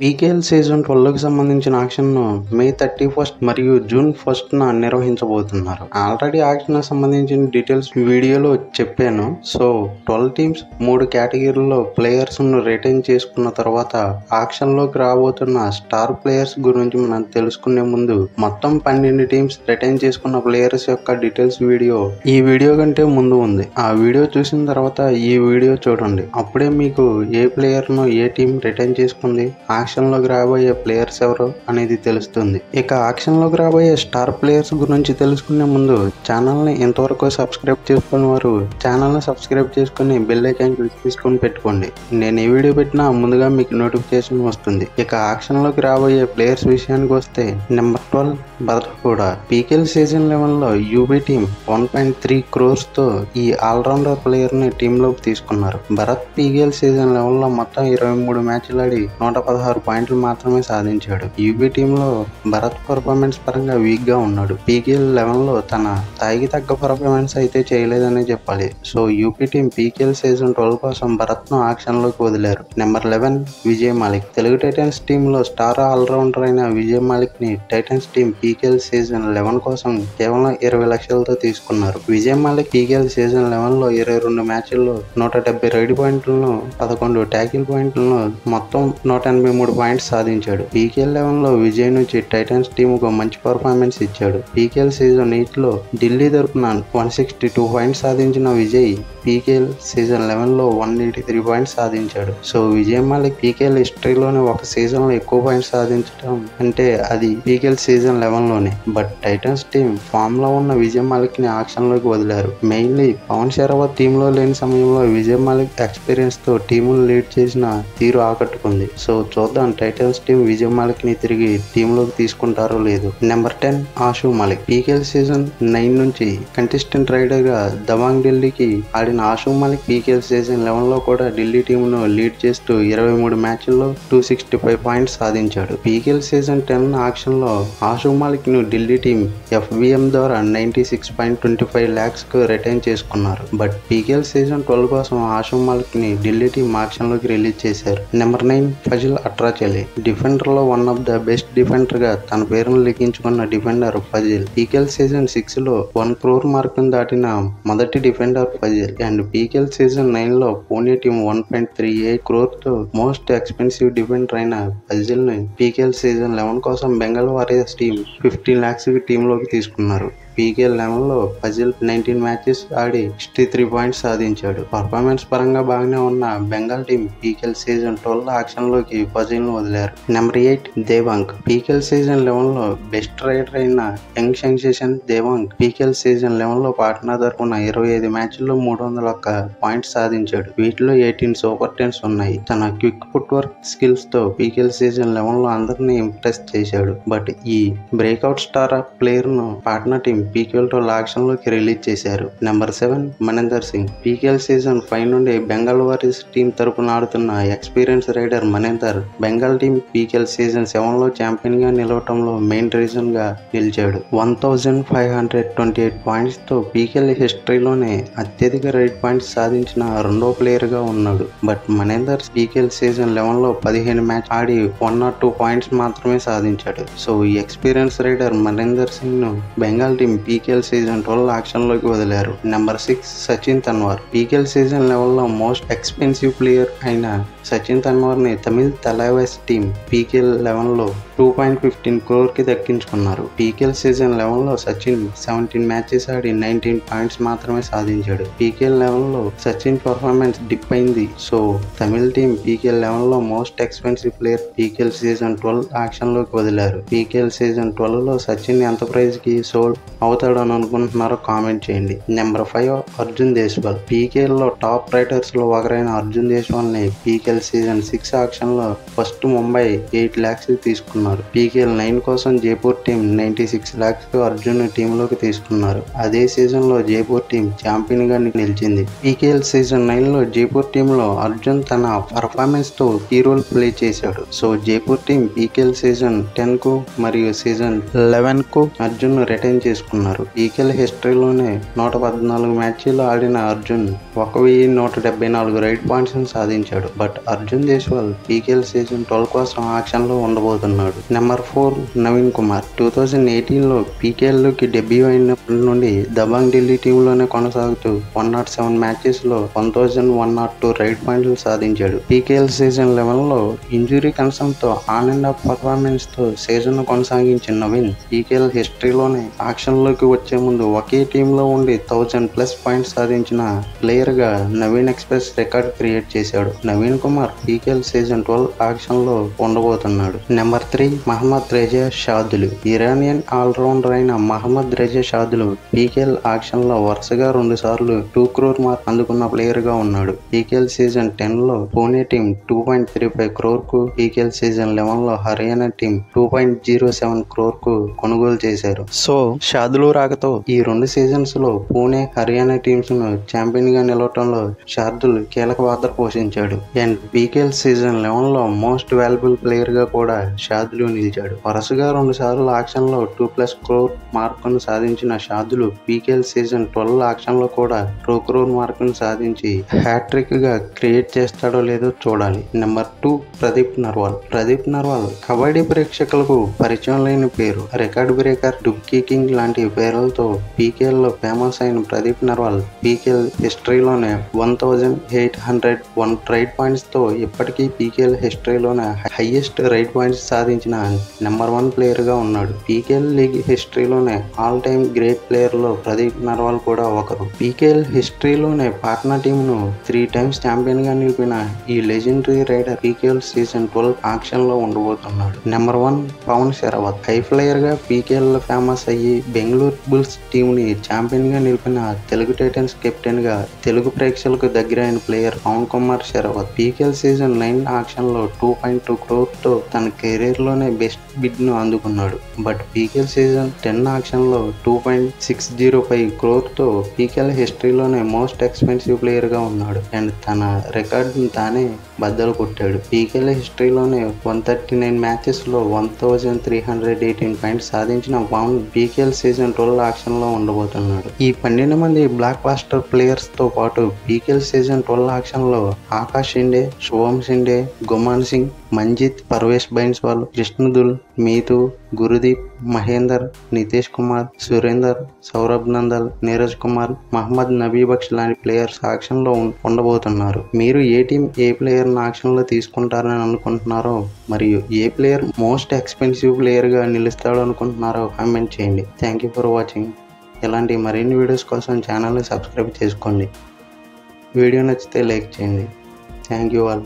PKL season 12కి సంబంధించిన ఆక్షన్ను మే 31 మరియు June 1న నిర్వహించబోతున్నారు. Already auction సంబంధించిన డీటెయిల్స్ వీడియోలో చెప్పాను. సో 12 టీమ్స్ 3 కేటగిరీల్లో ప్లేయర్స్ ను రిటైన్ చేసుకున్న తర్వాత ఆక్షన్ లోకి రాబోతున్న స్టార్ ప్లేయర్స్ గురించి మనం తెలుసుకునే ముందు మొత్తం 12 టీమ్స్ రిటైన్ చేసుకున్న ప్లేయర్స్ యొక్క డీటెయిల్స్ వీడియో ఈ వీడియో కంటే ముందు ఉంది. ఆ వీడియో చూసిన తర్వాత ఈ వీడియో చూడండి. అప్పుడే మీకు ఏ ప్లేయర్ ను ఏ టీం రిటైన్ చేసుకుంది, ఆక్షన్ లోకి రాబోయే ప్లేయర్స్ ఎవరు అనేది తెలుస్తుంది. ఇక ఆక్షన్ లోకి రాబోయే స్టార్ ప్లేయర్స్ గురించి తెలుసుకునే ముందు ఛానల్ ని ఇంతవరకు సబ్స్క్రైబ్ చేసుకుని వారు ఛానల్ ని సబ్స్క్రైబ్ చేసుకుని బెల్ ఐకాన్ క్లిక్ చేసుకుని పెట్టుకోండి. నేను ఏ వీడియో పెట్టినా ముందుగా మీకు నోటిఫికేషన్ వస్తుంది. ఇక ఆక్షన్ లోకి రాబోయే ప్లేయర్స్ విషయానికి వస్తే నెంబర్ 12 భరత్ కూడా పీకేఎల్ సీజన్ 11లో యూబీ టీం 1.3 crores తో ఈ ఆల్రౌండర్ ప్లేయర్ ని టీమ్ లోకి తీసుకున్నారు. భరత్ పీకేఎల్ సీజన్ 11లో మొత్తం 23 మ్యాచ్లు ఆడి 116 పాయింట్లు మాత్రమే సాధించాడు. యూబీ టీమ్ లో భరత్ పర్ఫార్మెన్స్ పరంగా వీక్ గా ఉన్నాడు. పీకేఎల్ 11లో తన స్థాయికి తగ్గ పర్ఫార్మెన్స్ అయితే చేయలేదనే చెప్పాలి. So UP team PKL season 12 కోసం భరత్ ను ఆక్షన్ లోకి వదిలారు. Number 11 Vijay Malik. Telugu Titans team లో స్టార్ ఆల్రౌండర్ అయిన విజయ్ మాలిక్ ని టైటన్స్ టీం పీకేఎల్ సీజన్ 11 కోసం కేవలం 20 లక్షలతో తీసుకున్నారు. విజయ్ మాలిక్ పీకేఎల్ సీజన్ 11లో 22 మ్యాచ్ల్లో 170 రైడ్ పాయింట్లను, 11 ట్యాకిల్ పాయింట్లను, మొత్తం 183 పాయింట్స్ సాధించాడు. పీకేఎల్ 11లో విజయ్ నుంచి టైటన్స్ టీమ్ కు మంచి పర్ఫార్మెన్స్ ఇచ్చాడు. పీకేఎల్ సీజన్ 8లో ఢిల్లీ తరపున 162 పాయింట్స్ సాధించిన విజయ్ పీకేఎల్ సీజన్ 11లో 183 పాయింట్స్ సాధించాడు. సో విజయ్ మాలిక్ పీకేఎల్ హిస్టరీలోనే ఒక సీజన్ లో ఎక్కువ పాయింట్స్ సాధించడం అంటే అది పీకేఎల్ సీజన్ 11లోనే. బట్ టైటన్స్ టీం ఫామ్ లో ఉన్న విజయ్ మాలిక్ ని ఆక్షన్ లోకి వదిలారు. మెయిన్లీ పవన్ శరావత్ టీమ్ లో లేని సమయంలో విజయ్ మాలిక్ ఎక్స్పీరియన్స్ తో టీమును లీడ్ చేసిన తీరు ఆకట్టుకుంది. సో చూద్దాం టైటన్స్ టీం విజయ్ మాలిక్ ని తిరిగి టీమ్ లోకి తీసుకుంటారో లేదు. Number 10 Ashu Malik. PKL season 9 నుంచి కంటెస్టెంట్ రైడర్ గా దబాంగ్ ఢిల్లీకి ఆడిన ఆషు మాలిక్ పీకేఎల్ సీజన్ 11లో కూడా ఢిల్లీ టీమును లీడ్ చేస్తూ 23 మ్యాచ్ల్లో 265 పాయింట్స్ సాధించాడు. పీకేఎల్ సీజన్ 10 ఆక్షన్ లో ఆషు మాలిక్ ను ఢిల్లీ టీం FVM ద్వారా 96.25 lakhs కు రిటైన్ చేసుకున్నారు. బట్ పీకేఎల్ సీజన్ 12 కోసం ఆషు మాలిక్ ని ఢిల్లీ టీం ఆక్షన్ లోకి రిలీజ్ చేశారు. Number 9 Fazel Atrachali. డిఫెండర్ లో one of the best defender గా తన పేరును లిఖించుకున్న డిఫెండర్ ఫజిల్. పీకేఎల్ సీజన్ 6 లో 1 crore మార్కును దాటిన మొదటి defender Fazel. And PKL season 9 లో పూణే టీం 1.38 crore తో మోస్ట్ ఎక్స్పెన్సివ్ డిఫెండర్ అయిన ఫజిల్ ని పీకేఎల్ సీజన్ 11 కోసం బెంగాల్ వారియర్స్ టీం 15 lakhs కి టీమ్ లోకి తీసుకున్నారు. పీకేఎల్ 11లో ఫజిల్ 19 మ్యాచెస్ ఆడి 63 పాయింట్స్ సాధించాడు. పర్ఫార్మెన్స్ పరంగా బాగానే ఉన్న Bengal team PKL season 12 auction లోకి ఫజిల్ ను వదిలారు. నెంబర్ 8 దేవాంగ్. పీకేఎల్ సీజన్ 11లో బెస్ట్ రైడర్ అయిన young sensation Devank PKL season 11లో పాట్నా తరపున 25 మ్యాచ్ల్లో 301 పాయింట్స్ సాధించాడు. వీటిలో 18 సూపర్ 10s ఉన్నాయి. తన క్విక్ ఫుట్ వర్క్ స్కిల్స్ తో పీకేఎల్ సీజన్ 11లో అందరినీ ఇంప్రెస్ చేశాడు. బట్ ఈ బ్రేక్అవుట్ స్టార్ ప్లేయర్ ను పాట్నా టీం పీకేఎల్ 12 ఆక్షన్ లోకి రిలీజ్ చేశారు. Number 7 Maninder Singh. PKL season 5 నుండి బెంగాల్ వారియర్స్ టీం తరపున ఆడుతున్న experience raider Maninder Bengal team PKL season 7లో ఛాంపియన్ గా నిలవటంలో మెయిన్ రీజన్ గా నిలిచాడు. 1528 పాయింట్స్ తో పీకేఎల్ హిస్టరీలోనే అత్యధిక రైడ్ పాయింట్స్ సాధించిన రెండో ప్లేయర్ గా ఉన్నాడు. బట్ మనేందర్ పీకేఎల్ సీజన్ 11లో 15 మ్యాచ్ ఆడి 102 పాయింట్స్ మాత్రమే సాధించాడు. సో ఈ ఎక్స్పీరియన్స్ రైడర్ మనేందర్ సింగ్ ను Bengal team PKL season 12 auction లోకి వదిలారు. Number 6 Sachin Tanwar. PKL season 11లో మోస్ట్ ఎక్స్పెన్సివ్ ప్లేయర్ అయిన సచిన్ తన్వార్ ని తమిళ్ తలైవాస్ టీం పీకేఎల్ 11లో 2.15 crore కి దక్కించుకున్నారు. పీకేఎల్ సీజన్ 11లో సచిన్ 17 మ్యాచెస్ ఆడి 19 పాయింట్స్ మాత్రమే సాధించాడు. పీకేఎల్ 11లో సచిన్ పర్ఫార్మెన్స్ డిప్ అయింది. సో తమిళ్ టీం పీకేఎల్ 11లో most expensive player PKL season 12 auction లోకి వదిలారు. పీకేఎల్ సీజన్ 12లో సచిన్ ఎంత ప్రైజ్ కి సోల్డ్ అవుతాడని అనుకుంటున్నారో కామెంట్ చేయండి. నెంబర్ 5 అర్జున్ దేశ్వాల్. పీకేఎల్ లో టాప్ రైడర్స్ లో ఒకరైన అర్జున్ దేశ్వాల్ ని పీకేఎల్ సీజన్ 6 ఆక్షన్ లో ఫస్ట్ ముంబై 8 lakhs కి తీసుకున్నారు. పీకేఎల్ 9 కోసం జైపూర్ టీం 96 lakhs కు అర్జున్ టీమ్ లోకి తీసుకున్నారు. అదే సీజన్ లో జైపూర్ టీం ఛాంపియన్ గా నిలిచింది. పీకేఎల్ సీజన్ 9 లో జైపూర్ టీమ్ లో అర్జున్ తన పర్ఫార్మెన్స్ తో కీ రోల్ ప్లే చేశాడు. So Jaipur team PKL season 10 కు మరియు సీజన్ 11 కు అర్జున్ రిటైన్ చేసుకున్నారు. పీకేఎల్ హిస్టరీలోనే 114 మ్యాచ్లు ఆడిన అర్జున్ 1174 రైడ్ పాయింట్స్ సాధించాడు. But Arjun Deswal PKL season 12 కోసం ఆక్షన్లో ఉండబోతున్నాడు. నెంబర్ 4 నవీన్ కుమార్ 2018లో పీకేఎల్లోకి డెబ్యూ అయినప్పటి నుండి దబాంగ్ ఢిల్లీ టీంలోనే కొనసాగుతూ 107 మ్యాచెస్లో 1102 రైడ్ పాయింట్లు సాధించాడు. పీకేఎల్ సీజన్ 11లో ఇంజురీ కన్సర్న్తో ఆన్ అండ్ ఆఫ్ పర్ఫార్మెన్స్తో సీజన్ను కొనసాగించిన నవీన్ పీకేఎల్ హిస్టరీలోనే ఆక్షన్లోకి వచ్చే ముందు ఒకే టీంలో ఉండి 1000+ పాయింట్స్ సాధించిన ప్లేయర్గా నవీన్ ఎక్స్ప్రెస్ రికార్డ్ క్రియేట్ చేశాడు. నవీన్ కుమార్ పీకేఎల్ సీజన్ 12 ఆక్షన్లో ఉండబోతున్నాడు. Number 3 Mohammad Reza Shadloui Iranian allrounder అయిన మహమ్మద్ రేజా షాదులు పీకేఎల్ ఆక్షన్లో వరుసగా 2 సార్లు 2 crore మార్క్ అందుకున్న ప్లేయర్గా ఉన్నాడు. పీకేఎల్ సీజన్ 10లో పూణే టీం 2.35 crore కు, పీకేఎల్ సీజన్ 11లో హర్యానా టీం 2.07 crore కు కొనుగోలు చేశారు. సో షాదులు రాకతో ఈ 2 సీజన్స్ లో పూణే, హర్యానా టీమ్స్ ను ఛాంపియన్ గా నిలవటంలో షార్దుల్ కీలక పాత్ర పోషించాడు. అండ్ పీకేఎల్ సీజన్ 11లో మోస్ట్ వాల్యుబుల్ ప్లేయర్ గా కూడా షార్దుల్ నిలిచాడు. వరుసగా 2 సార్లు ఆక్షన్ లో 2+ crore మార్కును సాధించిన షార్దుల్ పీకేఎల్ సీజన్ 12 ఆక్షన్ లో కూడా 2 crore మార్కును సాధించి హ్యాట్రిక్ గా క్రియేట్ చేస్తాడో లేదో చూడాలి. నెంబర్ 2 ప్రదీప్ నర్వాల్ కబడ్డీ ప్రేక్షకులకు పరిచయం లేని పేరు. రికార్డ్ బ్రేకర్, డుబ్కీ కింగ్ లాంటి పేర్లతో పీకేఎల్ లో ఫేమస్ అయిన ప్రదీప్ నర్వాల్ పీకేఎల్ హిస్టరీలోనే 1801 రైడ్ పాయింట్స్ తో ఇప్పటికీ పీకేఎల్ హిస్టరీలోనే హైయెస్ట్ రైడ్ పాయింట్స్ సాధించిన నెంబర్ 1 ప్లేయర్ గా ఉన్నాడు. పీకేఎల్ లీగ్ హిస్టరీలోనే ఆల్ టైమ్ గ్రేట్ ప్లేయర్ లో ప్రదీప్ నర్వాల్ కూడా ఒకరు. పీకేఎల్ హిస్టరీలోనే పాట్నా టీమ్ ను 3 times ఛాంపియన్ గా నిలిపిన ఈ legendary raider PKL season 12 auction లో ఉండబోతున్నాడు. Number 1 Pawan Sehrawat high player గా పీకేఎల్ లో ఫేమస్ అయ్యి బెంగళూరు బుల్స్ టీమ్ ని ఛాంపియన్ గా నిలిపిన తెలుగు టైటన్స్ కెప్టెన్ గా తెలుగు ప్రేక్షకులకు దగ్గరైన player Pawan Kumar Sehrawat PKL season 9 auction లో 2.2 crore తో తన కెరీర్ లోనే బెస్ట్ బిడ్ ను అందుకున్నాడు. బట్ పీకేఎల్ సీజన్ 10 ఆక్షన్ లో 2.605 crore తో పీకేఎల్ హిస్టరీలోనే మోస్ట్ ఎక్స్పెన్సివ్ ప్లేయర్ గా ఉన్నాడు. అండ్ తన రికార్డ్ తానే బద్దలు కొట్టాడు. పీకేఎల్ హిస్టరీలోనే 139 మ్యాచెస్ లో 1318 పాయింట్స్ సాధించిన పవన్ పీకేఎల్ సీజన్ 12 ఆక్షన్ లో ఉండబోతున్నాడు. ఈ 12 మంది బ్లాక్ బాస్టర్ ప్లేయర్స్ తో పాటు పీకేఎల్ సీజన్ 12 ఆక్షన్ లో ఆకాష్ షిండే, శుభం షిండే, గుమాన్ సింగ్, మంజిత్, పర్వేష్ బైన్స్వాల్, కృష్ణదుల్, మీతు, గురుదీప్, మహేందర్, నితేష్ కుమార్, సురేందర్, సౌరభ్ నందల్, నీరజ్ కుమార్, మహమ్మద్ నబీ బక్ష్ లాంటి ప్లేయర్స్ ఆక్షన్ లో ఉండబోతున్నారు. మీరు ఏ టీం ఏ ప్లేయర్ ఆక్షన్ లో తీసుకుంటారని అనుకుంటున్నారో మరియు ఏ ప్లేయర్ మోస్ట్ ఎక్స్పెన్సివ్ ప్లేయర్ గా నిలుస్తాడో అనుకుంటున్నారో కామెంట్ చేయండి. Thank you for watching. ఇలాంటి మరిన్ని వీడియోస్ కోసం ఛానల్ని సబ్స్క్రైబ్ చేసుకోండి. వీడియో నచ్చితే లైక్ చేయండి. Thank you all.